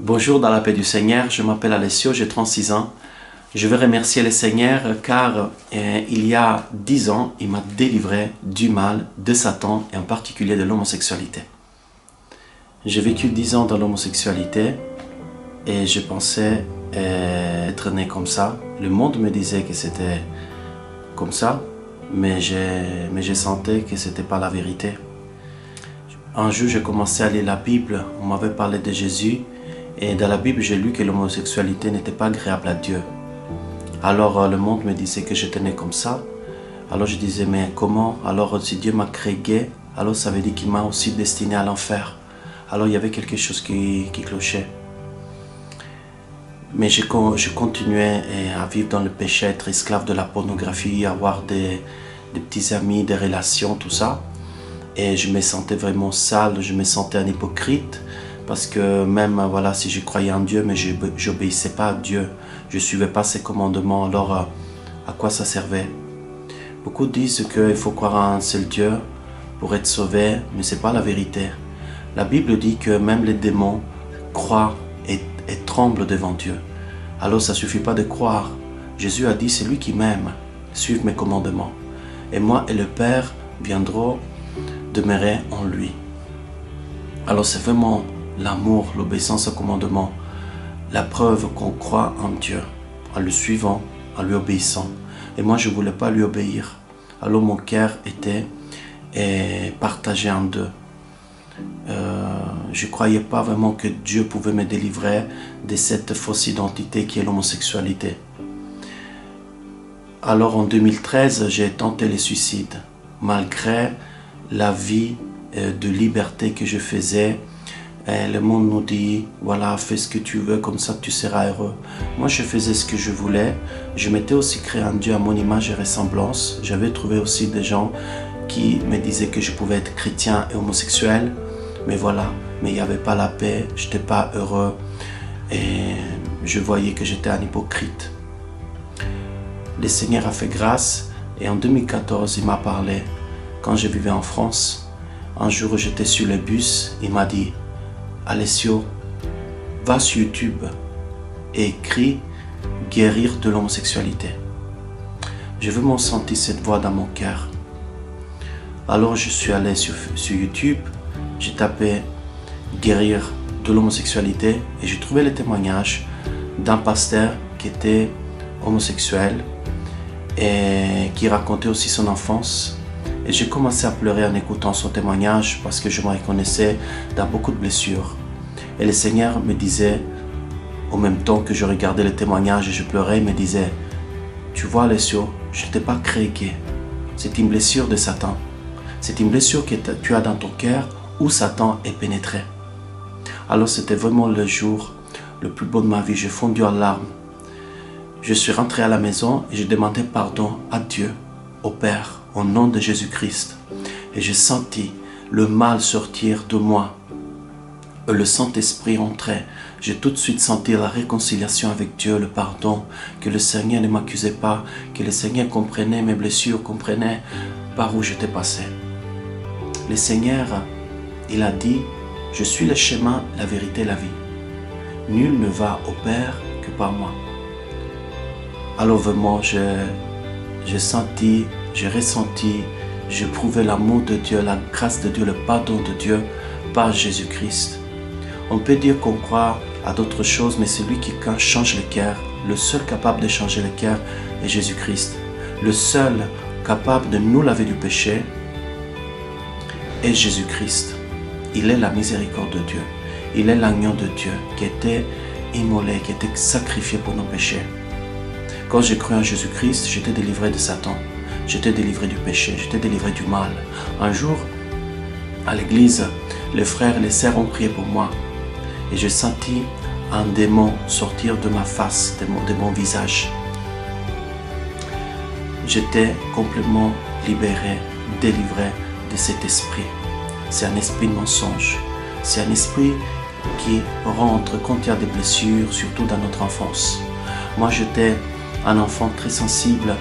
Bonjour dans la paix du Seigneur, je m'appelle Alessio, j'ai 36 ans. Je veux remercier le Seigneur car il y a 10 ans, il m'a délivré du mal, de Satan et en particulier de l'homosexualité. J'ai vécu 10 ans dans l'homosexualité et je pensais être né comme ça. Le monde me disait que c'était comme ça, mais je sentais que ce n'était pas la vérité. Un jour, j'ai commencé à lire la Bible, on m'avait parlé de Jésus. Et dans la Bible, j'ai lu que l'homosexualité n'était pas agréable à Dieu. Alors le monde me disait que j'étais né comme ça. Alors je disais, mais comment? Alors si Dieu m'a créé gay, alors ça veut dire qu'il m'a aussi destiné à l'enfer. Alors il y avait quelque chose qui clochait. Mais je continuais à vivre dans le péché, être esclave de la pornographie, avoir des petits amis, des relations, tout ça. Et je me sentais vraiment sale, je me sentais un hypocrite. Parce que même voilà, si je croyais en Dieu, mais je n'obéissais pas à Dieu, je ne suivais pas ses commandements, alors à quoi ça servait? Beaucoup disent qu'il faut croire en un seul Dieu pour être sauvé, mais ce n'est pas la vérité. La Bible dit que même les démons croient et tremblent devant Dieu. Alors ça ne suffit pas de croire. Jésus a dit, c'est lui qui m'aime, suive mes commandements. Et moi et le Père viendront demeurer en lui. Alors c'est vraiment l'amour, l'obéissance au commandement, la preuve qu'on croit en Dieu, en le suivant, en lui obéissant. Et moi, je ne voulais pas lui obéir. Alors mon cœur était partagé en deux. Je ne croyais pas vraiment que Dieu pouvait me délivrer de cette fausse identité qui est l'homosexualité. Alors en 2013, j'ai tenté le suicide, malgré la vie de liberté que je faisais. Le monde nous dit, voilà, fais ce que tu veux, comme ça tu seras heureux. Moi, je faisais ce que je voulais. Je m'étais aussi créé un Dieu à mon image et ressemblance. J'avais trouvé aussi des gens qui me disaient que je pouvais être chrétien et homosexuel. Mais voilà, mais il n'y avait pas la paix, je n'étais pas heureux. Et je voyais que j'étais un hypocrite. Le Seigneur a fait grâce et en 2014, il m'a parlé. Quand je vivais en France, un jour j'étais sur le bus, il m'a dit, Alessio, va sur YouTube et écris « Guérir de l'homosexualité ». Je veux m'en sentir cette voix dans mon cœur. Alors je suis allé sur YouTube, j'ai tapé « Guérir de l'homosexualité » et j'ai trouvé le témoignage d'un pasteur qui était homosexuel et qui racontait aussi son enfance. Et j'ai commencé à pleurer en écoutant son témoignage parce que je me reconnaissais dans beaucoup de blessures. Et le Seigneur me disait, au même temps que je regardais le témoignage et je pleurais, il me disait, tu vois Alessio, je ne t'ai pas créé gay. C'est une blessure de Satan. C'est une blessure que tu as dans ton cœur où Satan est pénétré. Alors c'était vraiment le jour le plus beau de ma vie. J'ai fondu en larmes. Je suis rentré à la maison et j'ai demandé pardon à Dieu, au Père, au nom de Jésus-Christ. Et j'ai senti le mal sortir de moi. Et le Saint-Esprit entrait. J'ai tout de suite senti la réconciliation avec Dieu, le pardon, que le Seigneur ne m'accusait pas, que le Seigneur comprenait mes blessures, comprenait par où j'étais passé. Le Seigneur, il a dit, je suis le chemin, la vérité, la vie. Nul ne va au Père que par moi. Alors vraiment, j'ai senti, j'ai ressenti, j'ai prouvé l'amour de Dieu, la grâce de Dieu, le pardon de Dieu par Jésus-Christ. On peut dire qu'on croit à d'autres choses, mais c'est lui qui change le cœur. Le seul capable de changer le cœur est Jésus-Christ. Le seul capable de nous laver du péché est Jésus-Christ. Il est la miséricorde de Dieu. Il est l'agneau de Dieu qui était immolé, qui était sacrifié pour nos péchés. Quand j'ai cru en Jésus-Christ, j'étais délivré de Satan. J'étais délivré du péché, j'étais délivré du mal. Un jour, à l'église, les frères et les sœurs ont prié pour moi. Et j'ai senti un démon sortir de ma face, de mon visage. J'étais complètement libéré, délivré de cet esprit. C'est un esprit de mensonge. C'est un esprit qui rentre quand il y a des blessures, surtout dans notre enfance. Moi, j'étais un enfant très sensible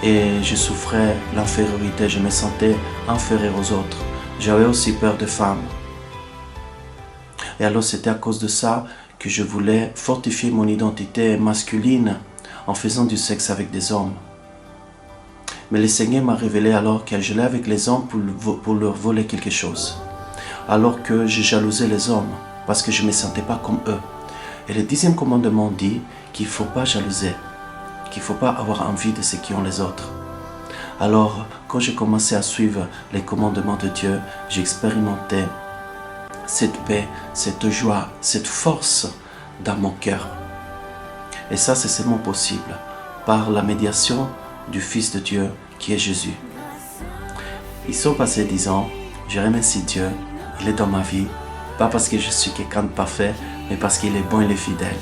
et je souffrais l'infériorité, je me sentais inférieur aux autres. J'avais aussi peur des femmes. Et alors c'était à cause de ça que je voulais fortifier mon identité masculine en faisant du sexe avec des hommes. Mais le Seigneur m'a révélé alors que j'allais avec les hommes pour leur voler quelque chose. Alors que je jalousais les hommes parce que je ne me sentais pas comme eux. Et le 10e commandement dit qu'il ne faut pas jalouser, qu'il ne faut pas avoir envie de ce qu'ont les autres. Alors, quand j'ai commencé à suivre les commandements de Dieu, j'ai expérimenté cette paix, cette joie, cette force dans mon cœur. Et ça, c'est seulement possible par la médiation du Fils de Dieu qui est Jésus. Ils sont passés 10 ans, je remercie Dieu, il est dans ma vie, pas parce que je suis quelqu'un de parfait, mais parce qu'il est bon et il est fidèle.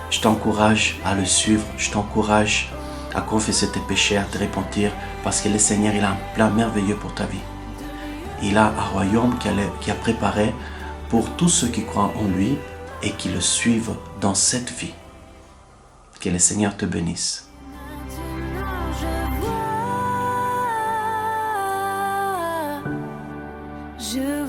Je t'encourage à le suivre, je t'encourage à confesser tes péchés, à te repentir, parce que le Seigneur, il a un plan merveilleux pour ta vie. Il a un royaume qui a préparé pour tous ceux qui croient en lui et qui le suivent dans cette vie. Que le Seigneur te bénisse. Je